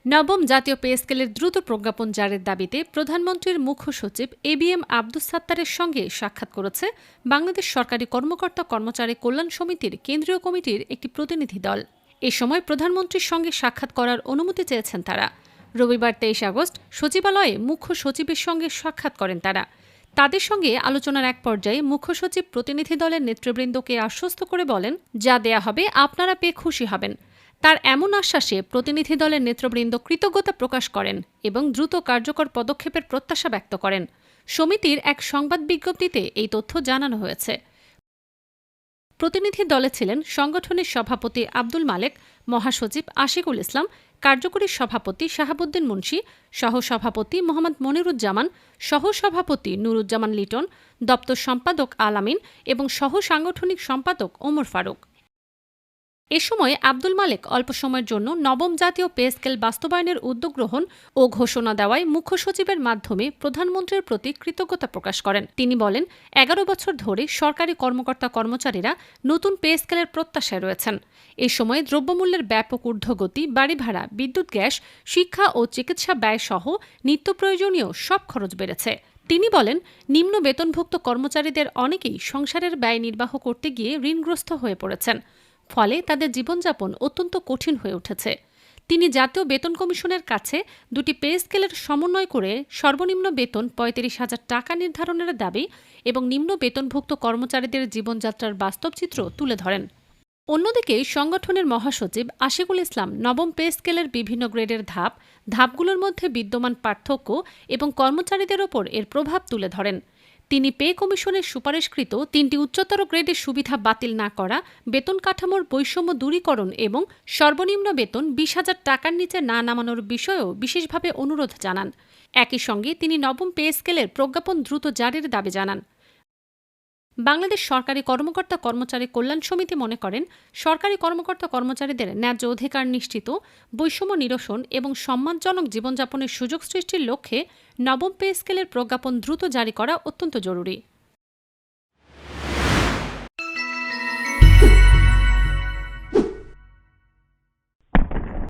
নবম জাতীয় পে স্কেলের দ্রুত প্রজ্ঞাপন জারির দাবিতে প্রধানমন্ত্রীর মুখ্য সচিব এবিএম আব্দুস সাত্তারের সঙ্গে সাক্ষাৎ করেছে বাংলাদেশ সরকারি কর্মকর্তা কর্মচারী কল্যাণ সমিতির কেন্দ্রীয় কমিটির একটি প্রতিনিধি দল। এ সময় প্রধানমন্ত্রীর সঙ্গে সাক্ষাৎ করার অনুমতি চেয়েছেন তারা। রবিবার 23 আগস্ট সচিবালয়ে মুখ্য সচিবের সঙ্গে সাক্ষাৎ করেন তারা। তাদের সঙ্গে আলোচনার এক পর্যায়ে মুখ্য সচিব প্রতিনিধি দলের নেতৃবৃন্দকে আশ্বস্ত করে বলেন, যা দেয়া হবে আপনারা পেয়ে খুশি হবেন। তার এমন আশ্বাসে প্রতিনিধি দলের নেতৃবৃন্দ কৃতজ্ঞতা প্রকাশ করেন এবং দ্রুত কার্যকর পদক্ষেপের প্রত্যাশা ব্যক্ত করেন। সমিতির এক সংবাদ বিজ্ঞপ্তিতে এই তথ্য জানানো হয়েছে। প্রতিনিধি দলে ছিলেন সংগঠনের সভাপতি আব্দুল মালেক, মহাসচিব আশিকুল ইসলাম, কার্যকরী সভাপতি শাহাবুদ্দিন মুন্সি, সহসভাপতি মোহাম্মদ মনিরুজ্জামান, সহসভাপতি নুরুজ্জামান লিটন, দপ্তর সম্পাদক আলামিন এবং সহ সাংগঠনিক সম্পাদক ওমর ফারুক। এ সময় আব্দুল মালেক অল্প সময়ের জন্য নবম জাতীয় পে স্কেল বাস্তবায়নের উদ্যোগ গ্রহণ ও ঘোষণা দেওয়ায় মুখ্য সচিবের মাধ্যমে প্রধানমন্ত্রীর প্রতি কৃতজ্ঞতা প্রকাশ করেন। তিনি বলেন, 11 বছর ধরে সরকারি কর্মকর্তা কর্মচারীরা নতুন পে স্কেলের প্রত্যাশায় রয়েছেন। এ সময় দ্রব্যমূল্যের ব্যাপক ঊর্ধ্বগতি, বাড়ি ভাড়া, বিদ্যুৎ, গ্যাস, শিক্ষা ও চিকিৎসা ব্যয় সহ নিত্য প্রয়োজনীয় সব খরচ বেড়েছে। তিনি বলেন, নিম্ন বেতনভুক্ত কর্মচারীদের অনেকেই সংসারের ব্যয় নির্বাহ করতে গিয়ে ঋণগ্রস্ত হয়ে পড়েছেন। ফলে তাদের জীবনযাপন অত্যন্ত কঠিন হয়ে উঠেছে। তিনি জাতীয় বেতন কমিশনের কাছে দুটি পে স্কেলের সমন্বয় করে সর্বনিম্ন বেতন ৩৫,০০০ টাকা নির্ধারণের দাবি এবং নিম্ন বেতনভুক্ত কর্মচারীদের জীবনযাত্রার বাস্তব চিত্র তুলে ধরেন। অন্যদিকে সংগঠনের মহাসচিব আশিকুল ইসলাম নবম পে স্কেলের বিভিন্ন গ্রেডের ধাপগুলোর মধ্যে বিদ্যমান পার্থক্য এবং কর্মচারীদের ওপর এর প্রভাব তুলে ধরেন। তিনি পে কমিশনের সুপারিশকৃত 3টি উচ্চতর গ্রেডের সুবিধা বাতিল না করা, বেতন কাঠামোর বৈষম্য দূরীকরণ এবং সর্বনিম্ন বেতন 20,000 টাকার নিচে না নামানোর বিষয়েও বিশেষভাবে অনুরোধ জানান। একই সঙ্গে তিনি নবম পে স্কেলের প্রজ্ঞাপন দ্রুত জারির দাবি জানান। বাংলাদেশ সরকারি কর্মকর্তা কর্মচারী কল্যাণ সমিতি মনে করেন, সরকারি কর্মকর্তা কর্মচারীদের ন্যায্য অধিকার নিশ্চিত, বৈষম্য নিরসন এবং সম্মানজনক জীবনযাপনের সুযোগ সৃষ্টির লক্ষ্যে নবম পে স্কেলের প্রজ্ঞাপন দ্রুত জারি করা অত্যন্ত জরুরি।